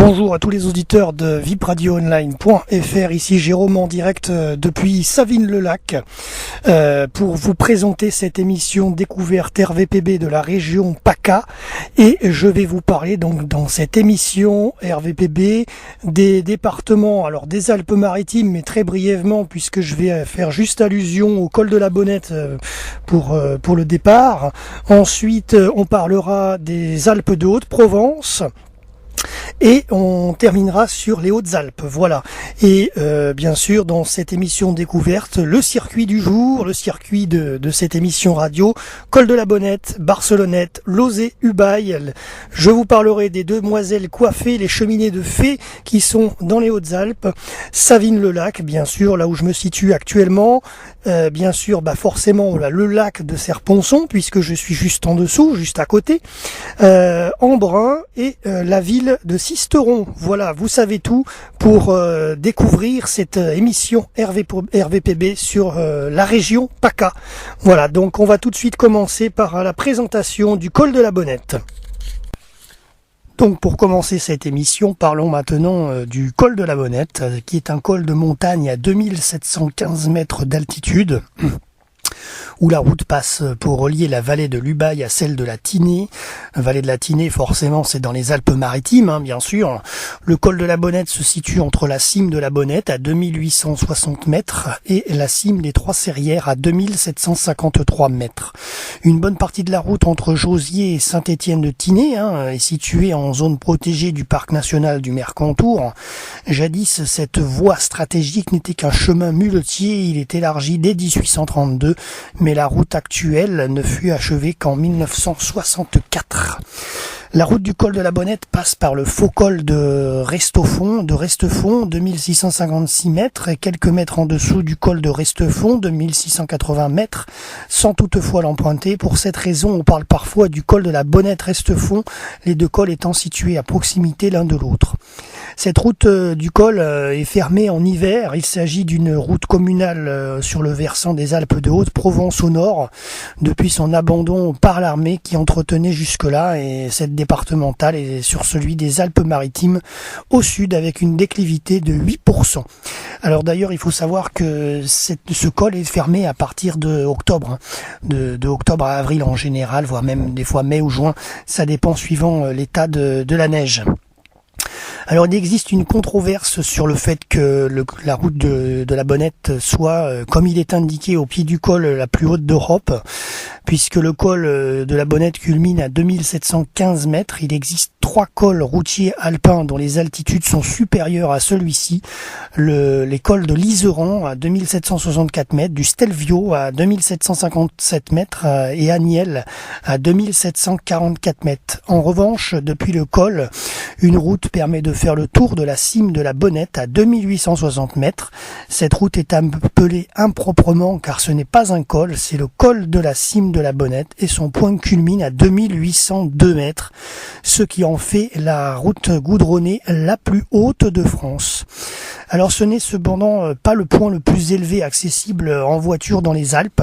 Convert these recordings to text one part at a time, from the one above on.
Bonjour à tous les auditeurs de vipradioonline.fr, ici Jérôme en direct depuis Savines-le-Lac pour vous présenter cette émission découverte RVPB de la région PACA, et je vais vous parler donc dans cette émission RVPB des départements, alors des Alpes-Maritimes, mais très brièvement puisque je vais faire juste allusion au col de la Bonnette pour le départ. Ensuite on parlera des Alpes de Haute-Provence. Et on terminera sur les Hautes-Alpes, voilà. Et bien sûr, dans cette émission découverte, le circuit du jour, le circuit de cette émission radio, Col de la Bonnette, Barcelonnette, Lauzet, Ubaye. Je vous parlerai des demoiselles coiffées, les cheminées de fées qui sont dans les Hautes-Alpes, Savines-le-Lac, bien sûr, là où je me situe actuellement. Bien sûr, forcément, le lac de Serponçon, puisque je suis juste en dessous, juste à côté. Embrun et la ville de Sisteron. Voilà, vous savez tout pour découvrir cette émission RVPB sur la région PACA. Voilà, donc on va tout de suite commencer par la présentation du col de la Bonnette. Donc pour commencer cette émission, parlons maintenant du col de la Bonnette, qui est un col de montagne à 2715 mètres d'altitude, où la route passe pour relier la vallée de l'Ubaye à celle de la Tinée. La vallée de la Tinée, forcément, c'est dans les Alpes-Maritimes, bien sûr. Le col de la Bonnette se situe entre la cime de la Bonnette à 2860 mètres et la cime des Trois-Serrières à 2753 mètres. Une bonne partie de la route entre Jauziers et Saint-Étienne-de-Tinée est située en zone protégée du parc national du Mercantour. Jadis, cette voie stratégique n'était qu'un chemin muletier. Il est élargi dès 1832, mais la route actuelle ne fut achevée qu'en 1964. La route du col de la Bonnette passe par le faux col de Restefond, 2656 mètres, et quelques mètres en dessous du col de Restefond, 2680 mètres, sans toutefois l'emprunter. Pour cette raison, on parle parfois du col de la Bonnette-Restefond, les deux cols étant situés à proximité l'un de l'autre. Cette route du col est fermée en hiver. Il s'agit d'une route communale sur le versant des Alpes de Haute-Provence au nord, depuis son abandon par l'armée qui entretenait jusque-là, et cette départementale est sur celui des Alpes-Maritimes au sud avec une déclivité de 8%. Alors d'ailleurs, il faut savoir que ce col est fermé à partir de octobre, de octobre à avril en général, voire même des fois mai ou juin. Ça dépend suivant l'état de la neige. Alors il existe une controverse sur le fait que la route de la Bonnette soit, comme il est indiqué au pied du col, la plus haute d'Europe, puisque le col de la Bonnette culmine à 2715 mètres. Il existe 3 cols routiers alpins dont les altitudes sont supérieures à celui-ci. Les cols de l'Iseran à 2764 mètres, du Stelvio à 2757 mètres et Aniel à 2744 mètres. En revanche, depuis le col, une route permet de faire le tour de la cime de la Bonnette à 2860 mètres. Cette route est appelée improprement car ce n'est pas un col, c'est le col de la cime de la Bonnette, et son point culmine à 2802 mètres, ce qui en fait la route goudronnée la plus haute de France. Alors ce n'est cependant pas le point le plus élevé accessible en voiture dans les Alpes.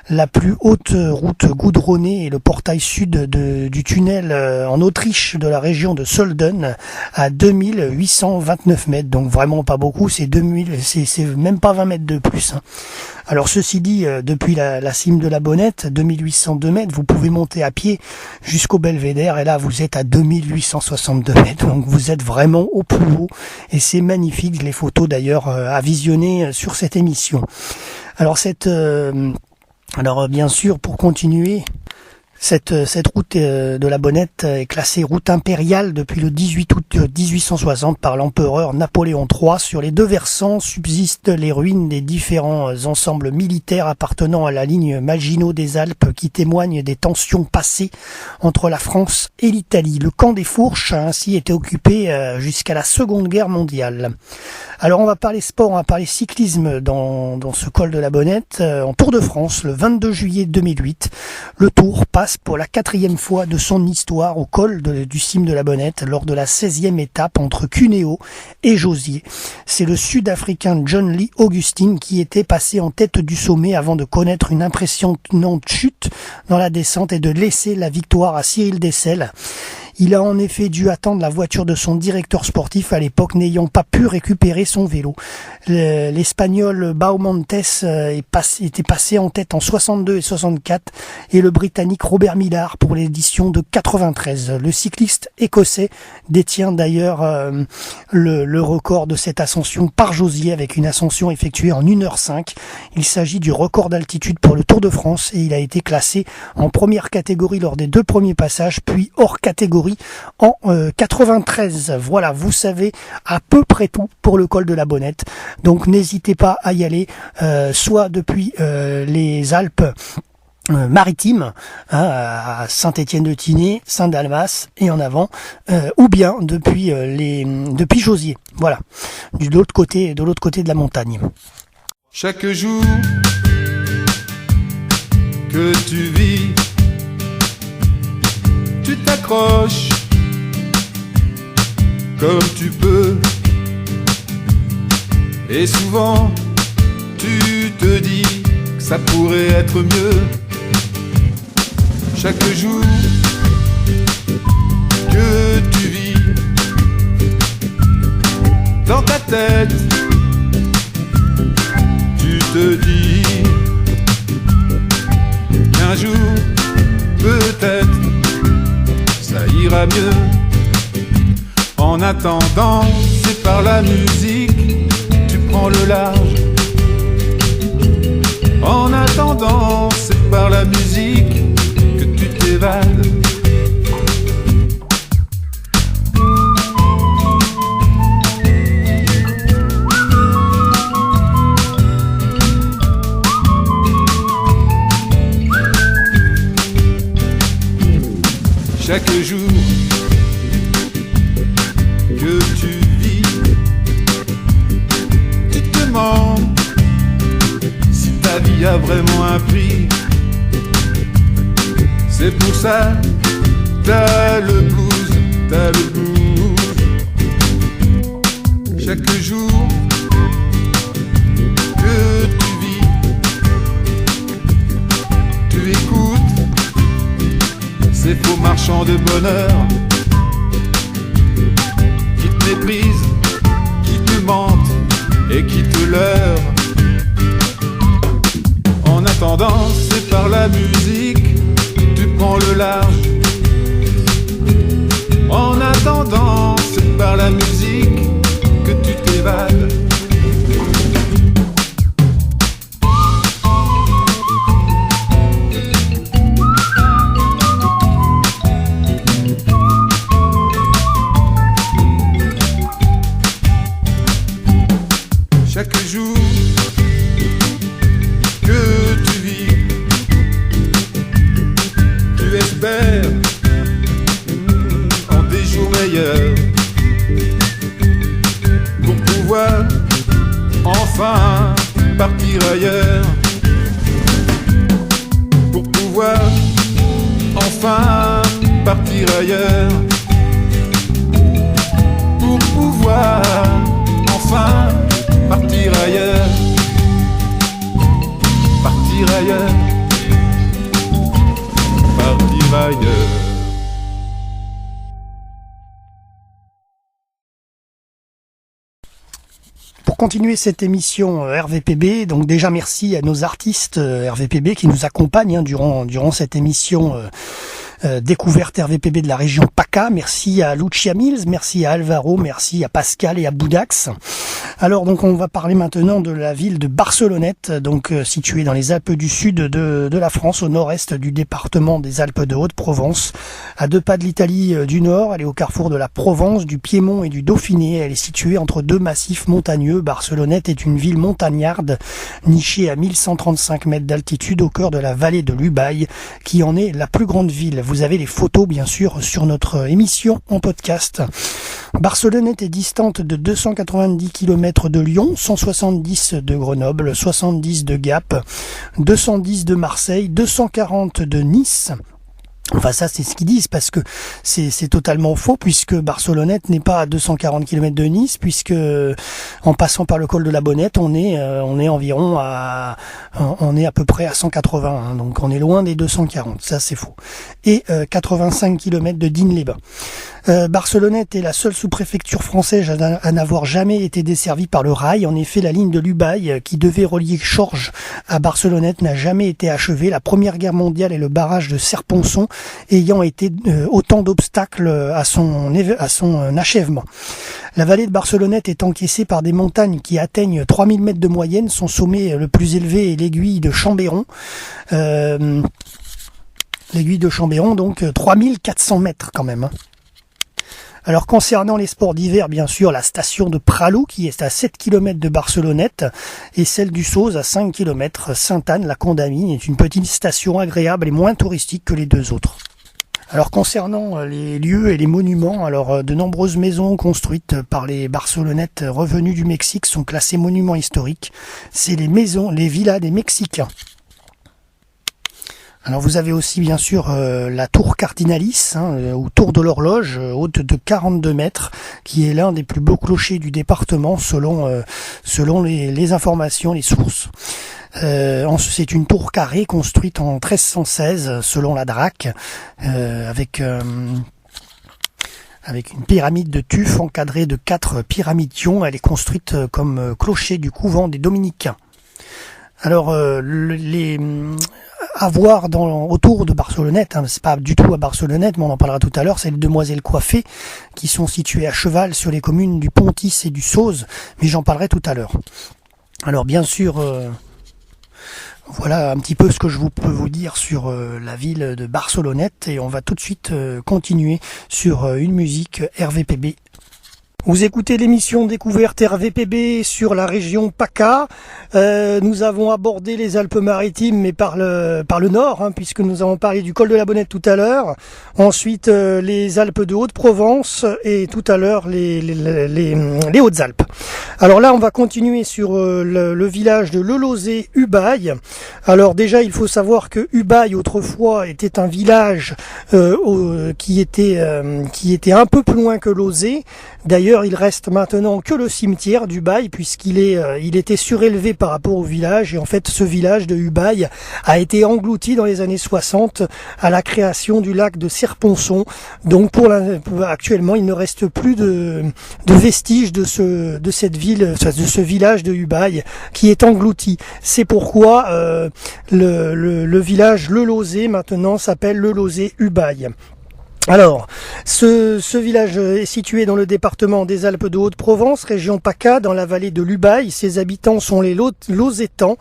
La plus haute route goudronnée est le portail sud du tunnel en Autriche de la région de Solden à 2829 mètres, donc vraiment pas beaucoup, c'est même pas 20 mètres de plus. Alors ceci dit, depuis la cime de la Bonnette, 2802 mètres, vous pouvez monter à pied jusqu'au Belvédère, et là vous êtes à 2862 mètres, donc vous êtes vraiment au plus haut, et c'est magnifique, les photos d'ailleurs à visionner sur cette émission. Alors bien sûr, pour continuer, cette route de la Bonnette est classée route impériale depuis le 18 août 1860 par l'empereur Napoléon III. Sur les deux versants subsistent les ruines des différents ensembles militaires appartenant à la ligne Maginot des Alpes, qui témoignent des tensions passées entre la France et l'Italie. Le camp des Fourches a ainsi été occupé jusqu'à la Seconde Guerre mondiale. Alors on va parler sport, on va parler cyclisme dans ce col de la Bonnette. En Tour de France, le 22 juillet 2008, le Tour passe pour la 4e fois de son histoire au col du cime de la Bonnette lors de la 16e étape entre Cuneo et Jauziers. C'est le Sud-Africain John Lee Augustin qui était passé en tête du sommet avant de connaître une impressionnante chute dans la descente et de laisser la victoire à Cyril Dessel. Il a en effet dû attendre la voiture de son directeur sportif à l'époque, n'ayant pas pu récupérer son vélo. L'Espagnol Baumontes était passé en tête en 62 et 64 et le Britannique Robert Millar pour l'édition de 93. Le cycliste écossais détient d'ailleurs le record de cette ascension par Josier avec une ascension effectuée en 1h05. Il s'agit du record d'altitude pour le Tour de France et il a été classé en première catégorie lors des 2 premiers passages, puis hors catégorie en 93. Voilà, vous savez à peu près tout pour le col de la Bonnette. Donc n'hésitez pas à y aller, soit depuis les Alpes maritimes, à Saint-Étienne-de-Tinée, Saint-Dalmas et en avant, ou bien depuis Josier. Voilà, de l'autre côté de la montagne. Chaque jour que tu vis, tu t'accroches comme tu peux, et souvent tu te dis que ça pourrait être mieux. Chaque jour que tu vis, dans ta tête tu te dis qu'un jour peut-être ça ira mieux. En attendant, c'est par la musique tu prends le large. En attendant, c'est par la musique que tu t'évades. Chaque jour que tu vis, tu te demandes si ta vie a vraiment un prix. C'est pour ça t'as le blues, t'as le blues. Chaque jour que tu vis, tu écoutes ces faux marchands de bonheur qui te méprisent, qui te mentent et qui te leurrent. En attendant, c'est par la musique tu prends le large. En attendant, c'est par la musique que tu t'évades. Chaque jour que tu vis, tu espères en des jours meilleurs pour pouvoir enfin partir ailleurs, pour pouvoir enfin partir ailleurs, pour pouvoir enfin partir ailleurs, partir ailleurs, partir ailleurs. Pour continuer cette émission RVPB, donc déjà merci à nos artistes RVPB qui nous accompagnent durant cette émission découverte RVPB de la région PACA. Merci à Lucia Mills, merci à Alvaro, merci à Pascal et à Boudax. Alors donc on va parler maintenant de la ville de Barcelonnette, donc située dans les Alpes du Sud de la France, au nord-est du département des Alpes de Haute-Provence, à 2 pas de l'Italie du Nord. Elle est au carrefour de la Provence, du Piémont et du Dauphiné. Elle est située entre 2 massifs montagneux. Barcelonnette est une ville montagnarde nichée à 1135 mètres d'altitude au cœur de la vallée de l'Ubaye, qui en est la plus grande ville. Vous avez les photos bien sûr sur notre émission en podcast. Barcelonnette est distante de 290 km de Lyon, 170 de Grenoble, 70 de Gap, 210 de Marseille, 240 de Nice. Enfin ça c'est ce qu'ils disent parce que c'est totalement faux puisque Barcelonnette n'est pas à 240 km de Nice, puisque en passant par le col de la Bonnette on est environ à On est à peu près à 180, hein, donc on est loin des 240, ça c'est faux. Et 85 km de Digne-les-Bains. Barcelonnette est la seule sous-préfecture française à n'avoir jamais été desservie par le rail. En effet, la ligne de l'Ubaye, qui devait relier Chorges à Barcelonnette, n'a jamais été achevée. La Première Guerre mondiale et le barrage de Serponçon ayant été autant d'obstacles à son achèvement. La vallée de Barcelonnette est encaissée par des montagnes qui atteignent 3000 mètres de moyenne. Son sommet le plus élevé est l'aiguille de Chambéron. L'aiguille de Chambéron, donc 3400 mètres quand même. Alors concernant les sports d'hiver, bien sûr, la station de Pralou qui est à 7 km de Barcelonnette et celle du Sauze à 5 km. Sainte-Anne, la Condamine, est une petite station agréable et moins touristique que les deux autres. Alors concernant les lieux et les monuments, alors de nombreuses maisons construites par les Barcelonnettes revenus du Mexique sont classées monuments historiques. C'est les villas des Mexicains. Alors vous avez aussi bien sûr la tour Cardinalis, ou tour de l'horloge, haute de 42 mètres, qui est l'un des plus beaux clochers du département selon les informations, les sources. C'est une tour carrée construite en 1316 selon la DRAC, avec une pyramide de tuf encadrée de 4 pyramidions. Elle est construite comme clocher du couvent des Dominicains. Alors à voir autour de Barcelonnette, c'est pas du tout à Barcelonnette, mais on en parlera tout à l'heure, c'est les Demoiselles Coiffées qui sont situées à cheval sur les communes du Pontis et du Sauze, mais j'en parlerai tout à l'heure. Alors bien sûr, voilà un petit peu ce que je peux vous dire sur la ville de Barcelonnette, et on va tout de suite continuer sur une musique RVPB. Vous écoutez l'émission Découverte RVPB sur la région PACA. Nous avons abordé les Alpes-Maritimes, mais par le nord, puisque nous avons parlé du col de la Bonnette tout à l'heure. Ensuite, les Alpes de Haute-Provence et tout à l'heure les Hautes-Alpes. Alors là, on va continuer sur le village de Lelozé-Ubaye. Alors déjà, il faut savoir que Ubaye autrefois était un village qui était un peu plus loin que Lozé. D'ailleurs, il reste maintenant que le cimetière d'Ubaye, puisqu'il était surélevé par rapport au village. Et en fait, ce village de Ubaye a été englouti dans les années 60 à la création du lac de Serponçon. Donc, actuellement, il ne reste plus de vestiges de cette ville, de ce village de Ubaye qui est englouti. C'est pourquoi le village Lelozé maintenant s'appelle Lelozé-Ubaye. Alors, ce village est situé dans le département des Alpes de Haute-Provence, région PACA, dans la vallée de l'Ubaye. Ses habitants sont les Lozétans.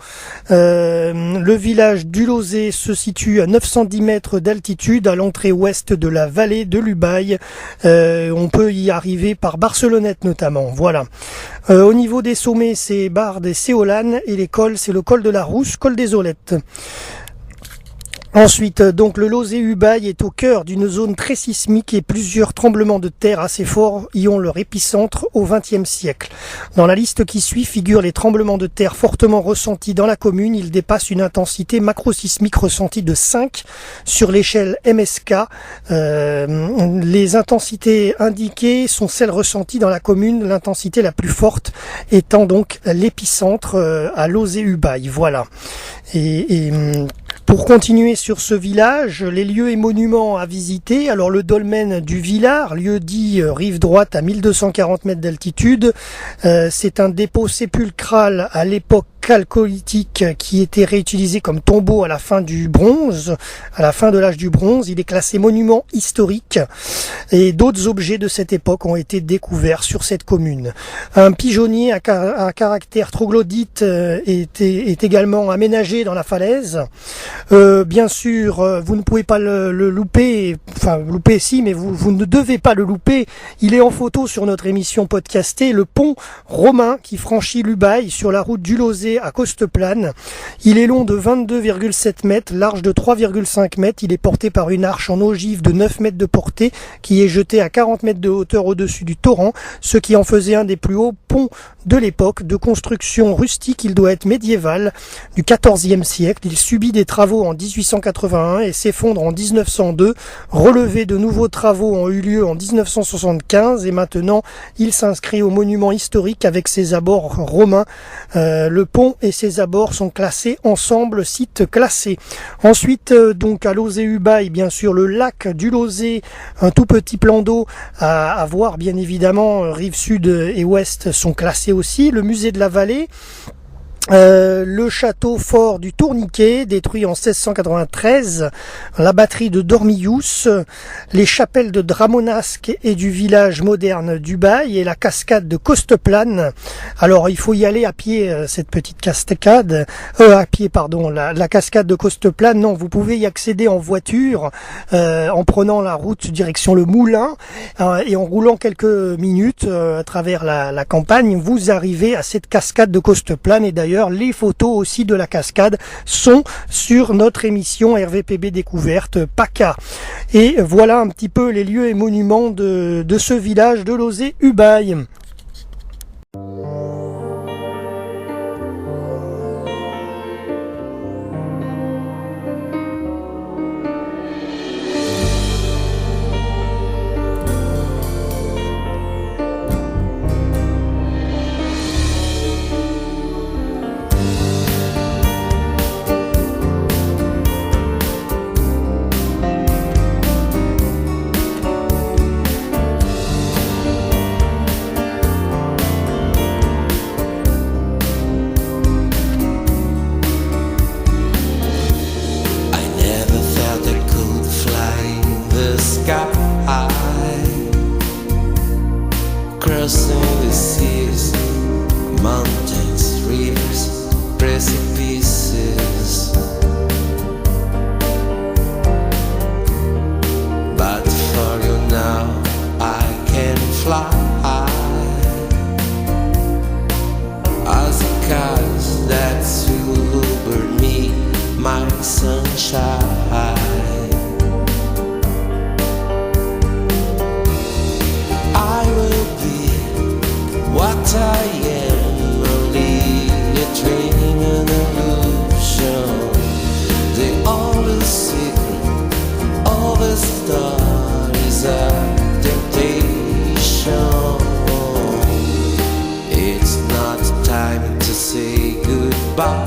Le village du Lozé se situe à 910 mètres d'altitude, à l'entrée ouest de la vallée de l'Ubaye. On peut y arriver par Barcelonnette notamment. Voilà. Au niveau des sommets, c'est Bardes et Séolane, et les cols, c'est le col de la Rousse, col des Aulettes. Ensuite, donc le Lozé-Ubaye est au cœur d'une zone très sismique et plusieurs tremblements de terre assez forts y ont leur épicentre au XXe siècle. Dans la liste qui suit figurent les tremblements de terre fortement ressentis dans la commune. Ils dépassent une intensité macrosismique ressentie de 5 sur l'échelle MSK. Les intensités indiquées sont celles ressenties dans la commune, l'intensité la plus forte étant donc l'épicentre à Lozé-Ubaye. Voilà. Et pour continuer sur ce village, les lieux et monuments à visiter, alors le dolmen du Villard, lieu dit rive droite à 1240 mètres d'altitude, c'est un dépôt sépulcral à l'époque chalcolithique qui était réutilisé comme tombeau à la fin du bronze, à la fin de l'âge du bronze. Il est classé monument historique et d'autres objets de cette époque ont été découverts sur cette commune. Un pigeonnier à caractère troglodyte est également aménagé dans la falaise. Bien sûr, vous ne pouvez pas le louper, enfin louper si, mais vous ne devez pas le louper. Il est en photo sur notre émission podcastée, le pont romain qui franchit l'Ubaye sur la route du Lozé à Costeplane. Il est long de 22,7 mètres, large de 3,5 mètres. Il est porté par une arche en ogive de 9 mètres de portée qui est jetée à 40 mètres de hauteur au-dessus du torrent, ce qui en faisait un des plus hauts ponts de l'époque, de construction rustique. Il doit être médiéval, du XIVe siècle. Il subit des travaux en 1881 et s'effondre en 1902. Relevé de nouveaux travaux ont eu lieu en 1975 et maintenant il s'inscrit au monument historique avec ses abords romains. Le pont et ses abords sont classés ensemble, site classé. Ensuite, donc à Lauzet-Ubaye, bien sûr, le lac du Lauzet, un tout petit plan d'eau à voir, bien évidemment, rive sud et ouest sont classés aussi. Le musée de la Vallée. Le château fort du Tourniquet, détruit en 1693, la batterie de Dormillous, les chapelles de Dramonasque et du village moderne d'Ubaye et la cascade de Costeplane. Alors il faut y aller à pied, cette petite cascade, la cascade de Costeplane. Non, vous pouvez y accéder en voiture, en prenant la route direction le Moulin, et en roulant quelques minutes à travers la campagne, vous arrivez à cette cascade de Costeplane. Et d'ailleurs, les photos aussi de la cascade sont sur notre émission RVPB Découverte PACA. Et voilà un petit peu les lieux et monuments de ce village de Lauzet-Ubaye. Crossing the seas, mountains, rivers, precipices. But for you now, I can fly as the cars that silver me, my sunshine. What I am, only a dream, an illusion. The only secret of a star is a temptation. It's not time to say goodbye.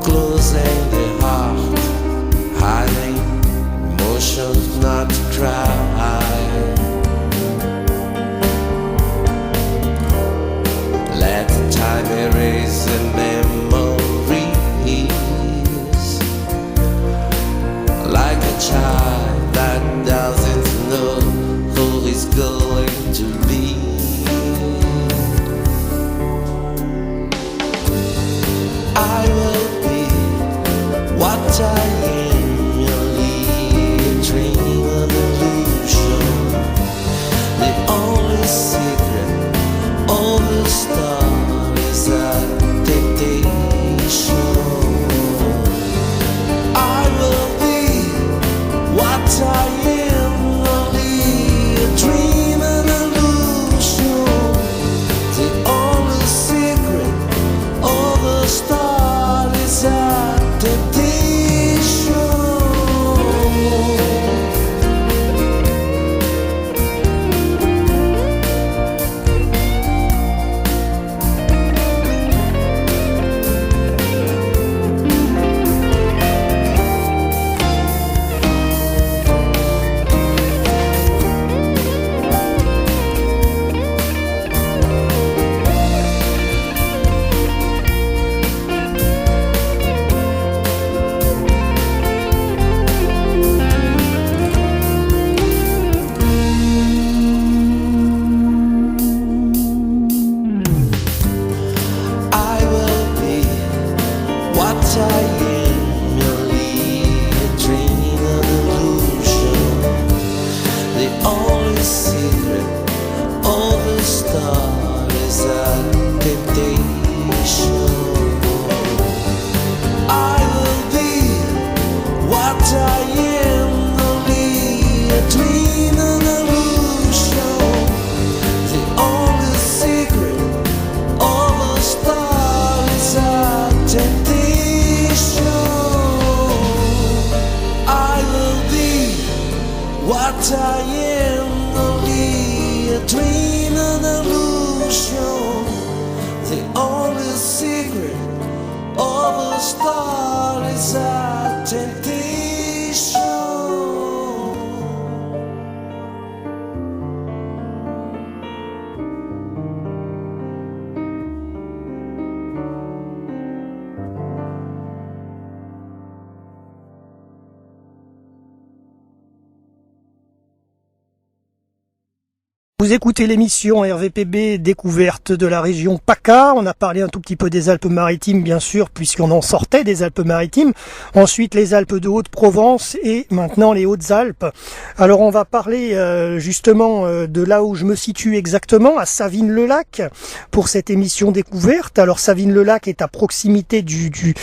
Closing the heart, hiding emotions not cry. Time erase the memories, like a child that doesn't know who is going to be. I will be what I am, only a dream, an illusion. The only secret of the star is a temptation. I will be what I am, only a dream, an illusion. The only secret of the stars. temptation. I will be what I am, only a dream and illusion. The only secret of a star is a temptation. Vous écoutez l'émission RVPB découverte de la région PACA. On a parlé un tout petit peu des Alpes-Maritimes, bien sûr, puisqu'on en sortait des Alpes-Maritimes. Ensuite, les Alpes de Haute-Provence et maintenant les Hautes-Alpes. Alors, on va parler justement de là où je me situe exactement, à Savines-le-Lac, pour cette émission découverte. Alors, Savines-le-Lac est à proximité du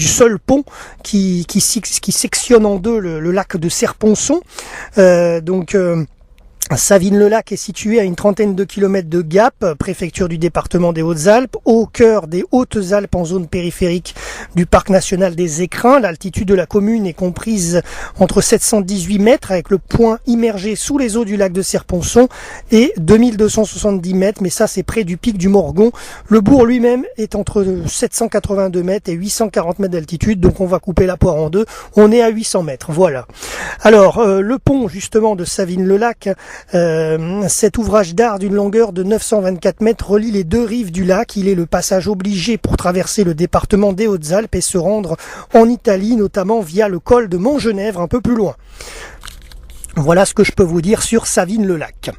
seul pont qui sectionne en deux le lac de Serponçon. Savines-le-Lac est situé à une trentaine de kilomètres de Gap, préfecture du département des Hautes-Alpes, au cœur des Hautes-Alpes en zone périphérique du parc national des Écrins. L'altitude de la commune est comprise entre 718 mètres avec le point immergé sous les eaux du lac de Serponçon et 2270 mètres, mais ça c'est près du pic du Morgon. Le bourg lui-même est entre 782 mètres et 840 mètres d'altitude, donc on va couper la poire en deux. On est à 800 mètres, voilà. Alors, le pont justement de Savines-le-Lac, cet ouvrage d'art d'une longueur de 924 mètres relie les deux rives du lac. Il est le passage obligé pour traverser le département des Hautes-Alpes et se rendre en Italie, notamment via le col de Montgenèvre un peu plus loin. Voilà ce que je peux vous dire sur Savines-le-Lac.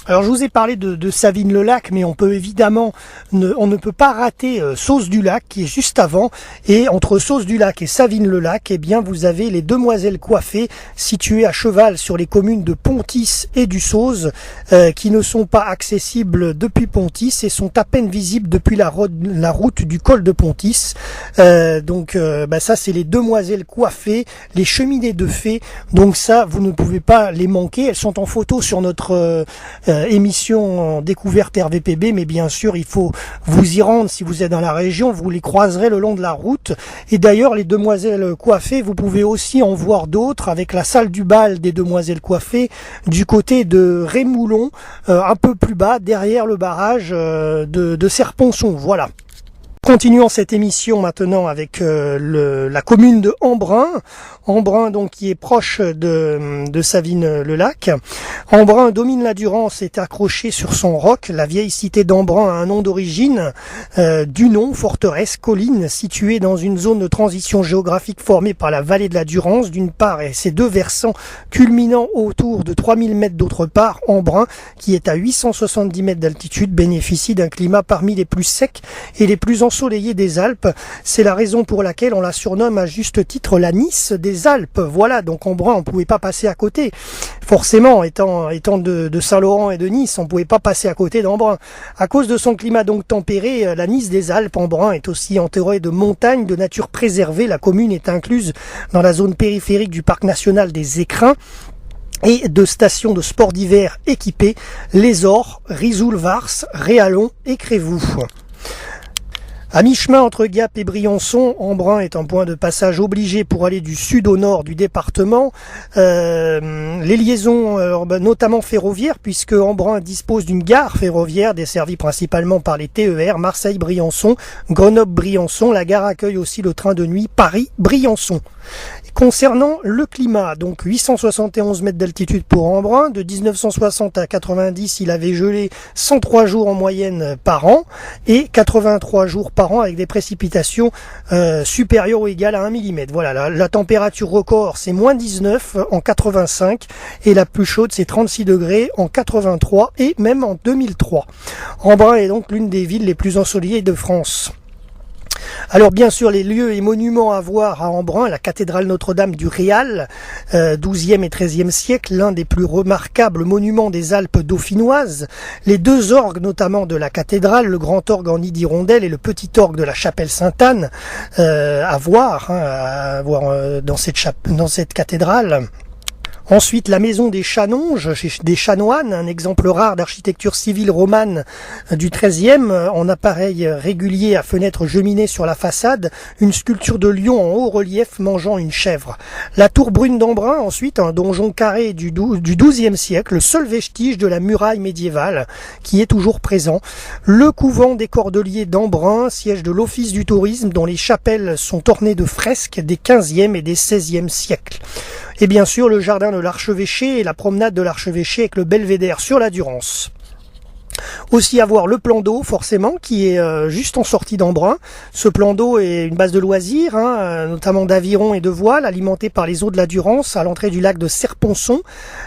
Alors je vous ai parlé de Savines-le-Lac, mais on peut évidemment on ne peut pas rater Sauce-du-Lac qui est juste avant. Et entre Sauce-du-Lac et Savines-le-Lac, eh bien vous avez les Demoiselles coiffées situées à cheval sur les communes de Pontis et du Sauze, qui ne sont pas accessibles depuis Pontis et sont à peine visibles depuis la route du col de Pontis. Ça c'est les Demoiselles coiffées, les cheminées de fées. Donc ça vous ne pouvez pas les manquer. Elles sont en photo sur notre émission découverte RVPB, mais bien sûr il faut vous y rendre si vous êtes dans la région, vous les croiserez le long de la route. Et d'ailleurs les Demoiselles coiffées, vous pouvez aussi en voir d'autres avec la salle du bal des Demoiselles coiffées du côté de Rémoulon, un peu plus bas derrière le barrage de Serponçon. Voilà. Continuons cette émission maintenant avec la commune de Embrun. Embrun donc qui est proche de Savines-le-Lac. Embrun domine la Durance, est accroché sur son roc. La vieille cité d'Embrun a un nom d'origine, du nom forteresse, colline située dans une zone de transition géographique formée par la vallée de la Durance d'une part et ses deux versants culminant autour de 3000 mètres d'autre part. Embrun, qui est à 870 mètres d'altitude, bénéficie d'un climat parmi les plus secs et les plus ensoleillé des Alpes. C'est la raison pour laquelle on la surnomme à juste titre la Nice des Alpes. Voilà, donc Embrun, on pouvait pas passer à côté. Forcément, étant de Saint-Laurent et de Nice, on pouvait pas passer à côté d'Embrun. À cause de son climat donc tempéré, la Nice des Alpes, Embrun est aussi entourée de montagnes, de nature préservée. La commune est incluse dans la zone périphérique du parc national des Écrins et de stations de sport d'hiver équipées, Les Ors, Risoul-Vars, Réalon et Crévoux. À mi-chemin entre Gap et Briançon, Embrun est un point de passage obligé pour aller du sud au nord du département. Les liaisons, notamment ferroviaires, puisque Embrun dispose d'une gare ferroviaire desservie principalement par les TER Marseille-Briançon, Grenoble-Briançon. La gare accueille aussi le train de nuit Paris-Briançon. Concernant le climat, donc 871 mètres d'altitude pour Embrun, de 1960 à 90, il avait gelé 103 jours en moyenne par an et 83 jours par an avec des précipitations supérieures ou égales à 1 mm. Voilà, la température record c'est moins 19 en 85 et la plus chaude c'est 36 degrés en 83 et même en 2003. Embrun est donc l'une des villes les plus ensoleillées de France. Alors bien sûr les lieux et monuments à voir à Embrun, la cathédrale Notre-Dame du Réal, 12e et 13e siècle, l'un des plus remarquables monuments des Alpes dauphinoises, les deux orgues notamment de la cathédrale, le grand orgue en nid d'hirondelle et le petit orgue de la chapelle Sainte-Anne, à voir dans cette cathédrale. Ensuite, la maison des Chanonges, des Chanoines, un exemple rare d'architecture civile romane du XIIIe, en appareil régulier à fenêtres geminées sur la façade, une sculpture de lion en haut relief mangeant une chèvre. La tour brune d'Embrun, ensuite, un donjon carré du XIIe siècle, le seul vestige de la muraille médiévale qui est toujours présent. Le couvent des Cordeliers d'Embrun, siège de l'Office du tourisme, dont les chapelles sont ornées de fresques des XVe et des XVIe siècles. Et bien sûr, le jardin de l'Archevêché et la promenade de l'Archevêché avec le belvédère sur la Durance. Aussi avoir le plan d'eau, forcément, qui est juste en sortie d'Embrun. Ce plan d'eau est une base de loisirs, notamment d'aviron et de voile, alimentée par les eaux de la Durance à l'entrée du lac de Serponçon.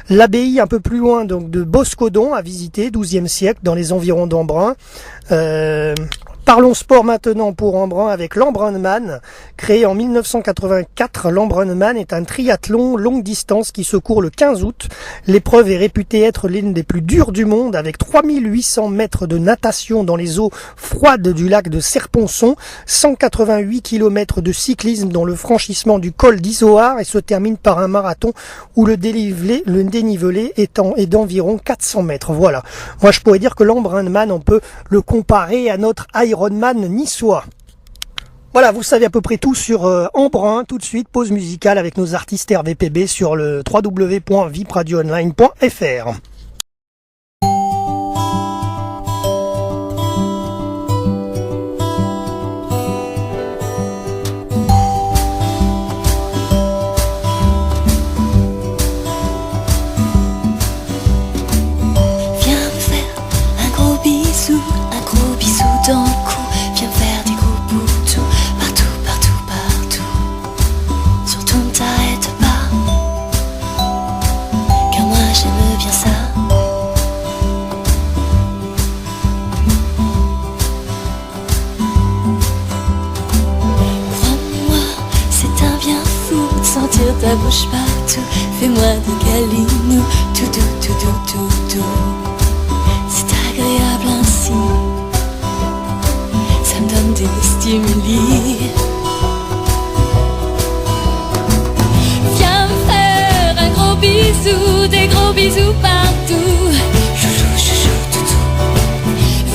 L'abbaye un peu plus loin donc de Boscodon à visiter, XIIe siècle, dans les environs d'Embrun. Parlons sport maintenant pour Embrun avec l'Embrunman. Créé en 1984, l'Embrunman est un triathlon longue distance qui se court le 15 août. L'épreuve est réputée être l'une des plus dures du monde avec 3800 mètres de natation dans les eaux froides du lac de Serponçon, 188 km de cyclisme dont le franchissement du col d'Izoard et se termine par un marathon où le dénivelé est d'environ 400 mètres. Voilà. Moi je pourrais dire que l'Embrunman on peut le comparer à notre Ironman niçois. Voilà, vous savez à peu près tout sur Embrun. Tout de suite, pause musicale avec nos artistes RVPB sur le www.vipradioonline.fr. Viens me faire un gros bisou dans le cou. Viens faire des gros boutons partout, partout, partout. Surtout ne t'arrête pas, car moi j'aime bien ça. Crois-moi, c'est un bien fou de sentir ta bouche partout. Fais-moi des câlins, tout doux, tout doux, tout doux. C'est agréable ainsi, ça me donne des stimuli. Viens me faire un gros bisou, des gros bisous partout. Chouchou, chouchou, toutou.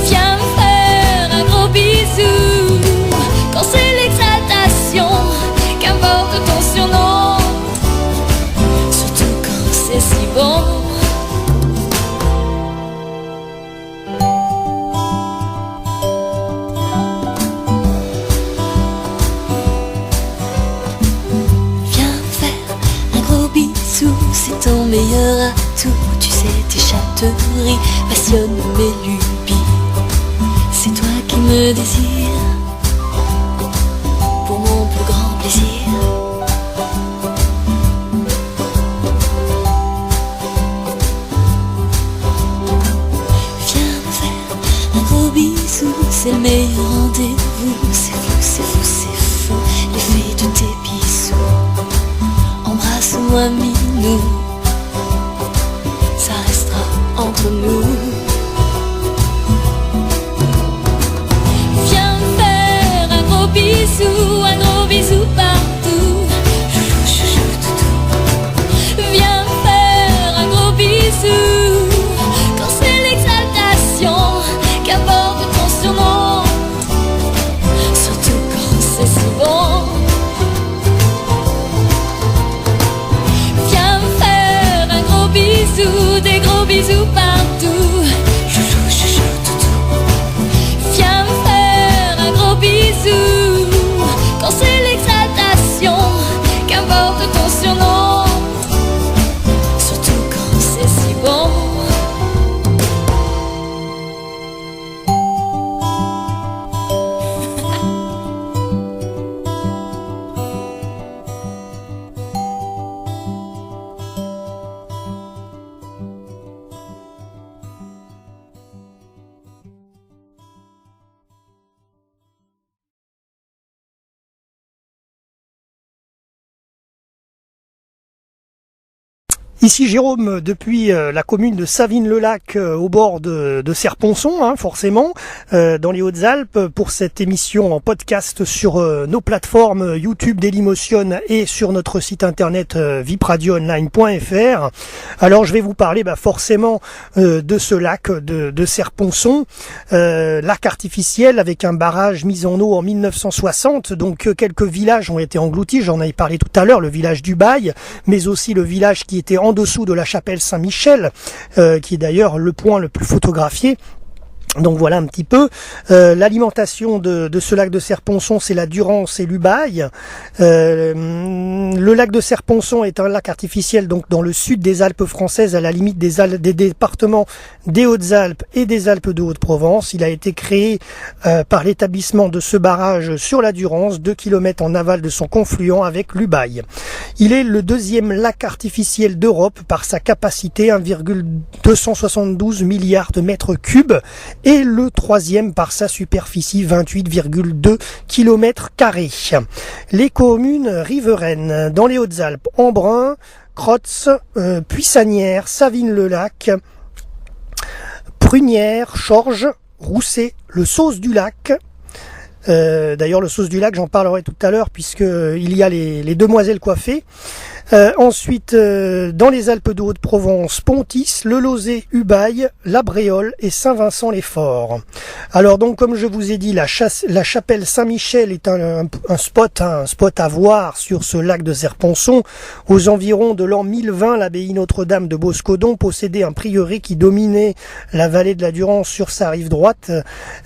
Viens me faire un gros bisou. Quand c'est l'exaltation, qu'importe ton surnom, surtout quand c'est si bon. C'est ton meilleur atout, tu sais tes chatteries passionnent mes lubies. C'est toi qui me désires pour mon plus grand plaisir. Viens me faire un gros bisou, c'est le meilleur rendez-vous. C'est fou, c'est fou, c'est fou, l'effet de tes bisous. Embrasse-moi, minou, ça restera entre nous. Viens me faire un gros bisou partout. Chouchou, chouchou, toutou. Viens me faire un gros bisou. Quand c'est l'exaltation, qu'importe ton surnom, surtout quand c'est si bon. Des gros bisous partout. Chouchou, chouchou, toutou. Viens me faire un gros bisou. Quand c'est l'exaltation, qu'importe ton surnom, surtout quand c'est si bon. Ici Jérôme depuis la commune de Savines-le-Lac au bord de Serponçon, forcément, dans les Hautes-Alpes, pour cette émission en podcast sur nos plateformes YouTube Dailymotion et sur notre site internet vipradioonline.fr. Alors je vais vous parler forcément de ce lac de Serponçon, lac artificiel avec un barrage mis en eau en 1960, donc quelques villages ont été engloutis, j'en avais parlé tout à l'heure, le village du Bail, mais aussi le village qui était en dessous de la chapelle Saint-Michel, qui est d'ailleurs le point le plus photographié. Donc voilà un petit peu. L'alimentation de ce lac de Serponçon, c'est la Durance et l'Ubaye. Le lac de Serponçon est un lac artificiel donc dans le sud des Alpes françaises, à la limite des départements des Hautes-Alpes et des Alpes de Haute-Provence. Il a été créé par l'établissement de ce barrage sur la Durance, 2 km en aval de son confluent avec l'Ubaye. Il est le deuxième lac artificiel d'Europe par sa capacité 1,272 milliards de mètres cubes et le troisième par sa superficie 28,2 km². Les communes riveraines dans les Hautes-Alpes, Embrun, Crotz, Puissanières, Savines-le-Lac, Prunières, Chorges, Rousset, le Sauce du Lac. D'ailleurs le Sauce du Lac, j'en parlerai tout à l'heure puisque il y a les demoiselles coiffées. Ensuite, dans les Alpes de Haute-Provence, Pontis, le Lozé, Ubaye, la Bréole et Saint-Vincent-les-Forts. Alors donc, comme je vous ai dit, la chapelle Saint-Michel est un spot à voir sur ce lac de Serponçon. Aux environs de l'an 1020, l'abbaye Notre-Dame de Boscodon possédait un prieuré qui dominait la vallée de la Durance sur sa rive droite,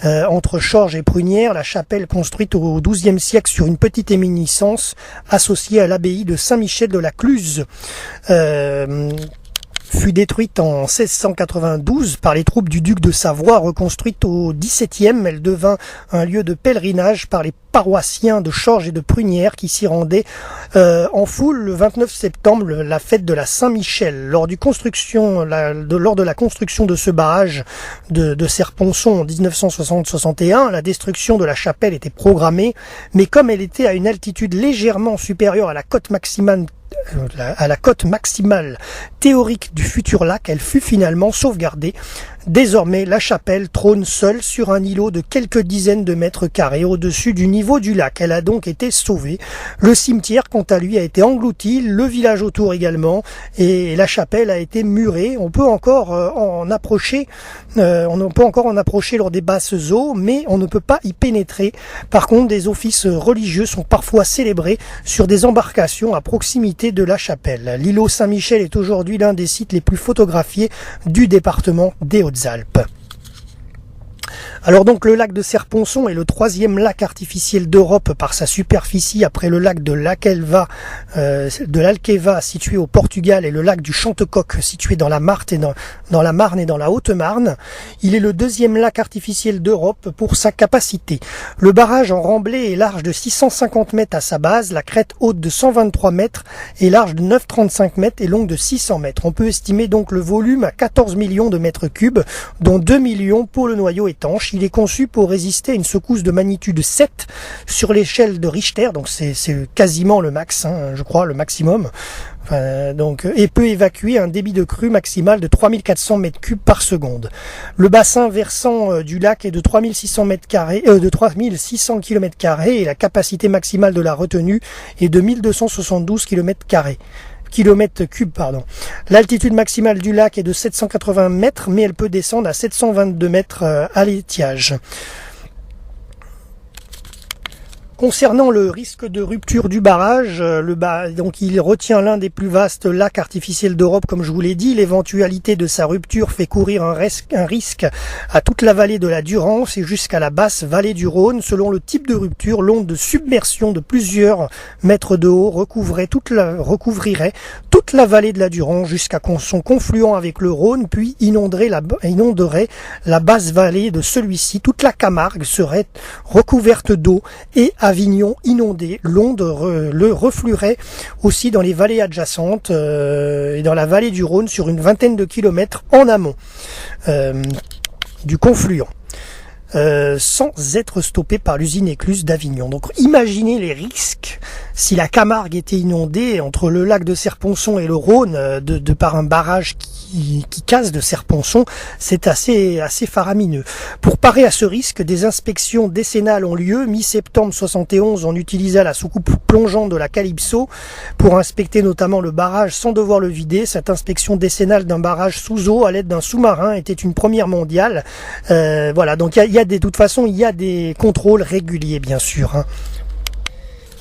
entre Chorges et Prunières. La chapelle, construite au XIIe siècle sur une petite éminiscence, associée à l'abbaye de Saint-Michel de la Cluse, fut détruite en 1692 par les troupes du duc de Savoie. Reconstruite au XVIIe, elle devint un lieu de pèlerinage par les paroissiens de Chorges et de Prunières qui s'y rendaient en foule le 29 septembre, la fête de la Saint-Michel. Lors de la construction de ce barrage de Serponçon en 1960-61, la destruction de la chapelle était programmée, mais comme elle était à une altitude légèrement supérieure à la cote maximale théorique du futur lac, elle fut finalement sauvegardée. Désormais, la chapelle trône seule sur un îlot de quelques dizaines de mètres carrés au-dessus du niveau du lac. Elle a donc été sauvée. Le cimetière, quant à lui, a été englouti, le village autour également, et la chapelle a été murée. On peut encore en approcher lors des basses eaux, mais on ne peut pas y pénétrer. Par contre, des offices religieux sont parfois célébrés sur des embarcations à proximité de la chapelle. L'îlot Saint-Michel est aujourd'hui l'un des sites les plus photographiés du département des Hautes-Alpes. Alors donc le lac de Serponçon est le troisième lac artificiel d'Europe par sa superficie après le lac de l'Alqueva situé au Portugal et le lac du Chantecoq situé dans la Marne et dans la Haute-Marne. Il est le deuxième lac artificiel d'Europe pour sa capacité. Le barrage en remblai est large de 650 mètres à sa base, la crête haute de 123 mètres est large de 935 mètres et longue de 600 mètres. On peut estimer donc le volume à 14 millions de mètres cubes, dont 2 millions pour le noyau étanche. Il est conçu pour résister à une secousse de magnitude 7 sur l'échelle de Richter, donc c'est quasiment le max, je crois, le maximum. Et peut évacuer un débit de crue maximal de 3400 mètres cubes par seconde. Le bassin versant du lac est de 3600 km² et la capacité maximale de la retenue est de 1272 km3. L'altitude maximale du lac est de 780 mètres, mais elle peut descendre à 722 mètres à l'étiage. Concernant le risque de rupture du barrage, donc il retient l'un des plus vastes lacs artificiels d'Europe, comme je vous l'ai dit. L'éventualité de sa rupture fait courir un risque à toute la vallée de la Durance et jusqu'à la basse vallée du Rhône. Selon le type de rupture, l'onde de submersion de plusieurs mètres de haut recouvrirait toute la vallée de la Durance jusqu'à son confluent avec le Rhône, puis inonderait la basse vallée de celui-ci. Toute la Camargue serait recouverte d'eau et Avignon inondé. L'onde le refluerait aussi dans les vallées adjacentes et dans la vallée du Rhône sur une vingtaine de kilomètres en amont du confluent. sans être stoppé par l'usine écluse d'Avignon. Donc imaginez les risques si la Camargue était inondée entre le lac de Serponçon et le Rhône de par un barrage qui casse de Serponçon. C'est assez faramineux. Pour parer à ce risque, des inspections décennales ont lieu. Mi-septembre 71, on utilisa la soucoupe plongeante de la Calypso pour inspecter notamment le barrage sans devoir le vider. Cette inspection décennale d'un barrage sous eau à l'aide d'un sous-marin était une première mondiale. Voilà, donc de toute façon, il y a des contrôles réguliers, bien sûr, hein.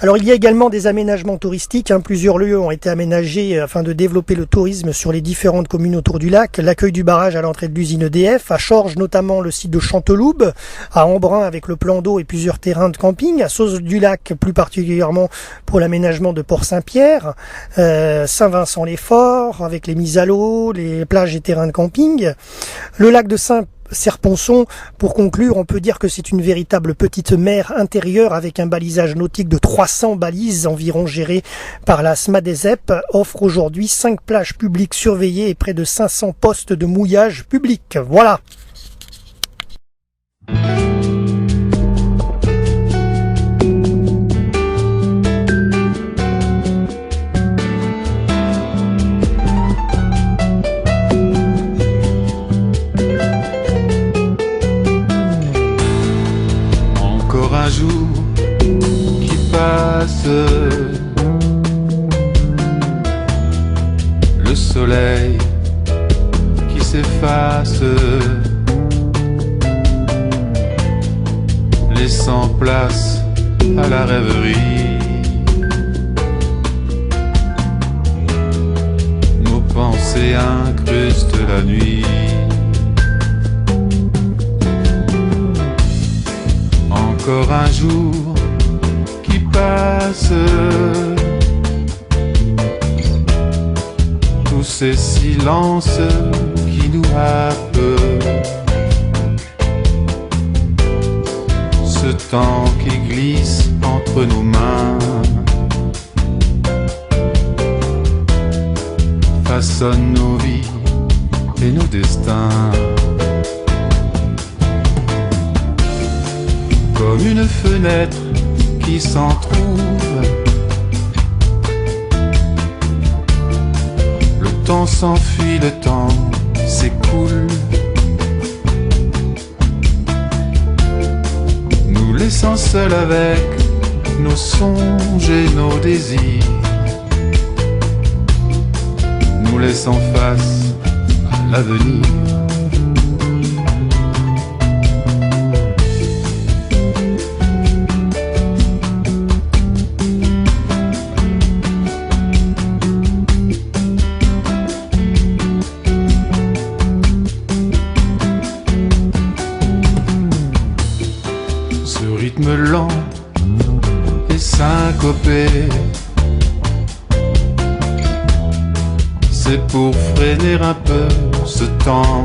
Alors il y a également des aménagements touristiques, hein. Plusieurs lieux ont été aménagés afin de développer le tourisme sur les différentes communes autour du lac. L'accueil du barrage à l'entrée de l'usine EDF, à Chorges notamment le site de Chanteloube, à Embrun avec le plan d'eau et plusieurs terrains de camping, à Sauce-du-Lac plus particulièrement pour l'aménagement de Port-Saint-Pierre, Saint-Vincent-les-Forts avec les mises à l'eau, les plages et terrains de camping, le lac de Serponçon, pour conclure, on peut dire que c'est une véritable petite mer intérieure avec un balisage nautique de 300 balises environ gérées par la SMADESEP, offre aujourd'hui 5 plages publiques surveillées et près de 500 postes de mouillage public. Voilà. Le soleil qui s'efface, laissant place à la rêverie. Nos pensées incrustent la nuit. Encore un jour passe, tous ces silences qui nous happent, ce temps qui glisse entre nos mains façonne nos vies et nos destins. Comme une fenêtre qui s'entrouvent, le temps s'enfuit, le temps s'écoule, nous laissant seuls avec nos songes et nos désirs, nous laissant face à l'avenir. Lent et syncopé, c'est pour freiner un peu ce temps,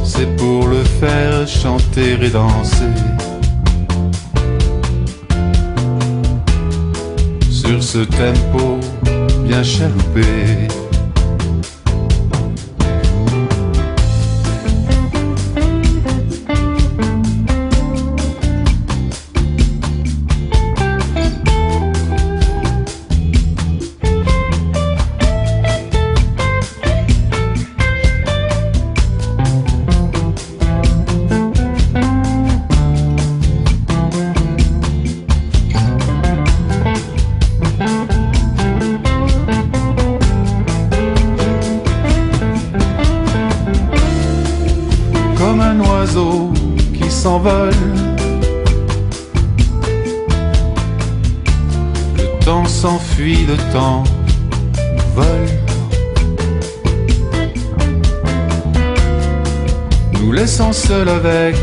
c'est pour le faire chanter et danser sur ce tempo bien chaloupé. Comme un oiseau qui s'envole, le temps s'enfuit, le temps vole, nous laissant seuls avec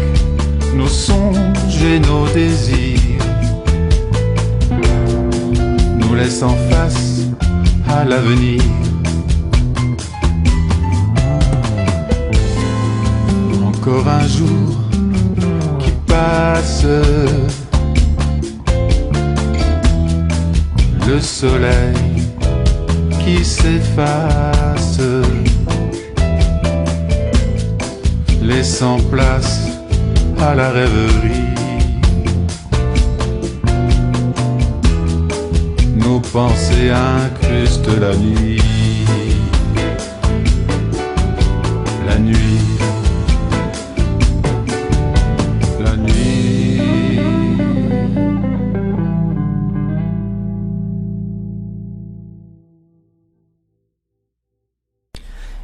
nos songes et nos désirs, nous laissant face à l'avenir. Encore un jour qui passe, le soleil qui s'efface, laissant place à la rêverie. Nos pensées incrustent la nuit. La nuit. La nuit.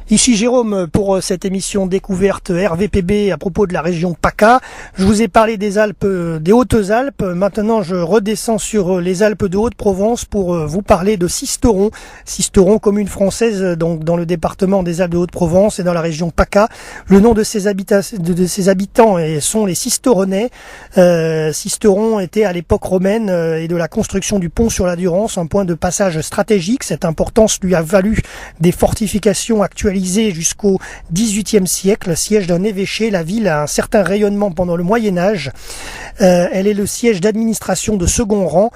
Ici Jérôme pour cette émission découverte RVPB à propos de la région PACA. Je vous ai parlé des Alpes, des Hautes-Alpes. Maintenant, je redescends sur les Alpes de Haute-Provence pour vous parler de Sisteron. Sisteron, commune française, donc dans le département des Alpes de Haute-Provence et dans la région PACA. Le nom de ses habitants sont les Sisteronais. Sisteron était à l'époque romaine et de la construction du pont sur la Durance, un point de passage stratégique. Cette importance lui a valu des fortifications actualisées jusqu'au XVIIIe siècle, siège d'un évêché. La ville a un certain rayonnement pendant le Moyen-Âge. Elle est le siège d'administration de second rang,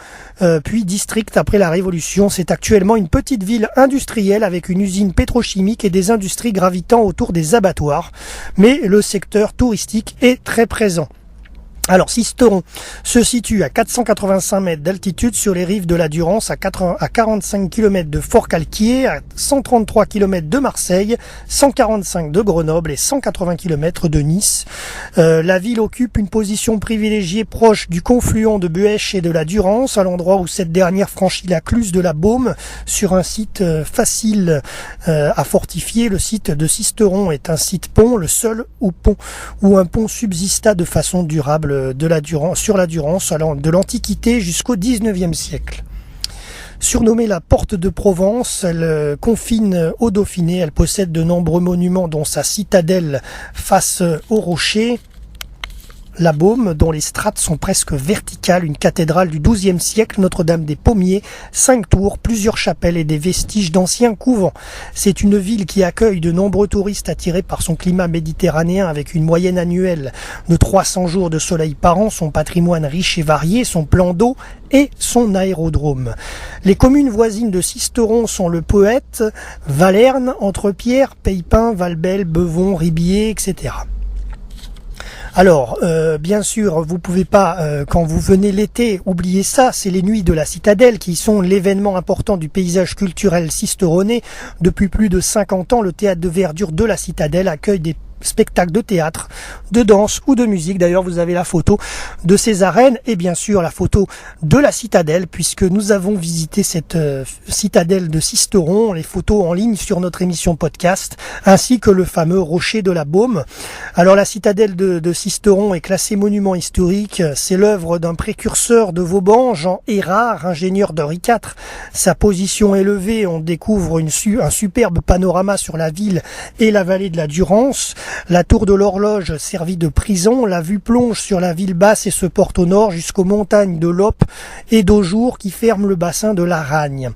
puis district après la Révolution. C'est actuellement une petite ville industrielle avec une usine pétrochimique et des industries gravitant autour des abattoirs. Mais le secteur touristique est très présent. Alors, Sisteron se situe à 485 mètres d'altitude sur les rives de la Durance, à 45 km de Fort-Calquier, à 133 km de Marseille, 145 de Grenoble et 180 km de Nice. La ville occupe une position privilégiée proche du confluent de Buèche et de la Durance, à l'endroit où cette dernière franchit la cluse de la Baume, sur un site facile à fortifier. Le site de Sisteron est un site pont, le seul où un pont subsista de façon durable sur la Durance, allant de l'Antiquité jusqu'au XIXe siècle. Surnommée la Porte de Provence, elle confine au Dauphiné. Elle possède de nombreux monuments, dont sa citadelle face au rocher, la Baume, dont les strates sont presque verticales, une cathédrale du XIIe siècle, Notre-Dame des Pommiers, 5 tours, plusieurs chapelles et des vestiges d'anciens couvents. C'est une ville qui accueille de nombreux touristes attirés par son climat méditerranéen, avec une moyenne annuelle de 300 jours de soleil par an, son patrimoine riche et varié, son plan d'eau et son aérodrome. Les communes voisines de Sisteron sont le Poète, Valerne, Entrepierre, Peypin, Valbel, Beuvon, Ribier, etc. Alors, bien sûr, vous pouvez pas, quand vous venez l'été, oublier ça, c'est les nuits de la Citadelle qui sont l'événement important du paysage culturel sisteronais. Depuis plus de 50 ans, le théâtre de verdure de la Citadelle accueille des spectacles de théâtre, de danse ou de musique. D'ailleurs, vous avez la photo de ces arènes et bien sûr la photo de la Citadelle, puisque nous avons visité cette citadelle de Sisteron, les photos en ligne sur notre émission podcast, ainsi que le fameux rocher de la Baume. Alors la citadelle de Sisteron est classée monument historique. C'est l'œuvre d'un précurseur de Vauban, Jean Hérard, ingénieur d'Henri IV. Sa position élevée, on découvre un superbe panorama sur la ville et la vallée de la Durance. La tour de l'horloge servit de prison. La vue plonge sur la ville basse et se porte au nord jusqu'aux montagnes de l'Op et d'Aujour qui ferment le bassin de l'Aragne.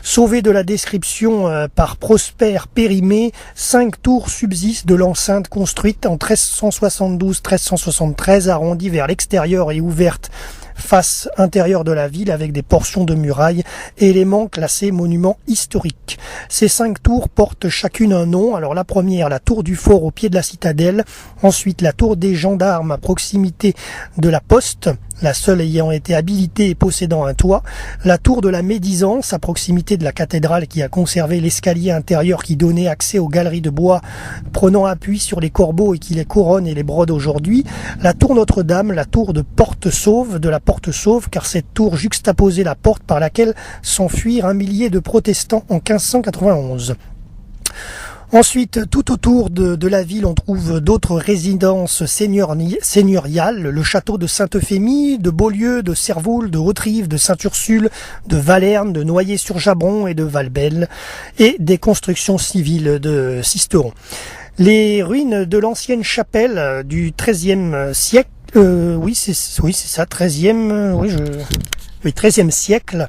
Sauvé de la description par Prosper Périmé, 5 tours subsistent de l'enceinte construite en 1372-1373, arrondie vers l'extérieur et ouverte face intérieure de la ville avec des portions de murailles, éléments classés monuments historiques. Ces 5 tours portent chacune un nom. Alors la première, la tour du fort au pied de la citadelle, ensuite la tour des gendarmes à proximité de la poste, la seule ayant été habilitée et possédant un toit, la tour de la médisance à proximité de la cathédrale qui a conservé l'escalier intérieur qui donnait accès aux galeries de bois prenant appui sur les corbeaux et qui les couronnent et les brodent aujourd'hui, la tour Notre-Dame, la tour de Porte-Sauve, de la Porte-Sauve, car cette tour juxtaposait la porte par laquelle s'enfuirent 1 millier de protestants en 1591. Ensuite, tout autour de la ville, on trouve d'autres résidences seigneuriales, le château de Sainte-Euphémie, de Beaulieu, de Servoul, de Haute-Rive, de Sainte-Ursule, de Valerne, de Noyers-sur-Jabron et de Valbel, et des constructions civiles de Sisteron. Les ruines de l'ancienne chapelle du XIIIe siècle, oui c'est ça, XIIIe siècle,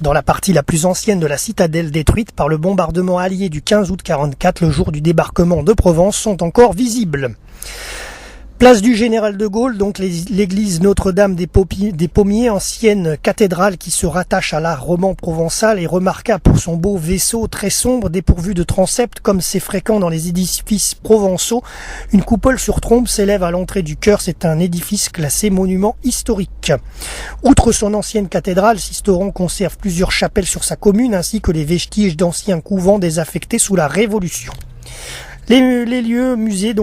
dans la partie la plus ancienne de la citadelle détruite par le bombardement allié du 15 août 44, le jour du débarquement de Provence, sont encore visibles. Place du Général de Gaulle, donc l'église Notre-Dame des Pommiers, ancienne cathédrale qui se rattache à l'art roman provençal, est remarquable pour son beau vaisseau très sombre dépourvu de transept comme c'est fréquent dans les édifices provençaux. Une coupole sur trombe s'élève à l'entrée du chœur, c'est un édifice classé monument historique. Outre son ancienne cathédrale, Sisteron conserve plusieurs chapelles sur sa commune ainsi que les vestiges d'anciens couvents désaffectés sous la Révolution. Les lieux, musée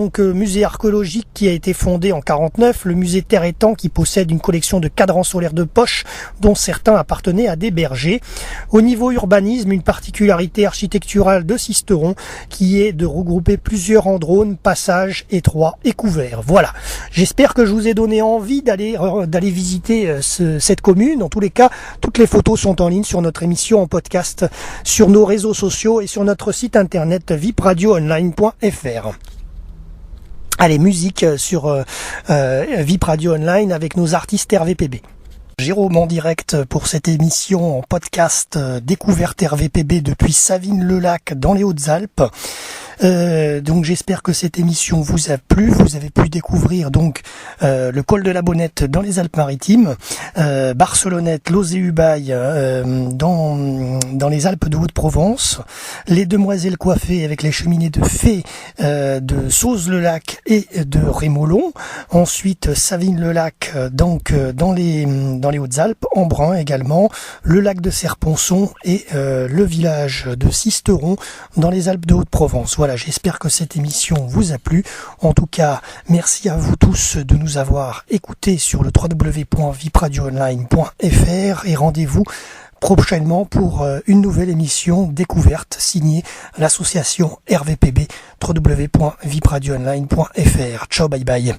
archéologique qui a été fondé en 49, le musée Terre et Temps qui possède une collection de cadrans solaires de poche dont certains appartenaient à des bergers. Au niveau urbanisme, une particularité architecturale de Sisteron qui est de regrouper plusieurs andrones, passages étroits et couverts. Voilà. J'espère que je vous ai donné envie d'aller visiter cette commune. En tous les cas, toutes les photos sont en ligne sur notre émission en podcast, sur nos réseaux sociaux et sur notre site internet vipradioonline.fr. Allez, musique sur VIP Radio Online avec nos artistes RVPB. Jérôme en direct pour cette émission en podcast découverte RVPB depuis Savines-le-Lac dans les Hautes-Alpes. Donc j'espère que cette émission vous a plu. Vous avez pu découvrir donc le col de la Bonnette dans les Alpes-Maritimes, Barcelonnette, Lozé-Ubaye dans les Alpes de Haute-Provence, les Demoiselles coiffées avec les cheminées de fées de Sauze-le-Lac et de Rémolon. Ensuite Savines-le-Lac donc dans les Hautes-Alpes, Embrun également, le lac de Serponçon et le village de Sisteron dans les Alpes de Haute-Provence. Voilà, j'espère que cette émission vous a plu. En tout cas, merci à vous tous de nous avoir écoutés sur le www.vipradioonline.fr et rendez-vous prochainement pour une nouvelle émission découverte signée l'association RVPB, www.vipradioonline.fr. Ciao, bye bye.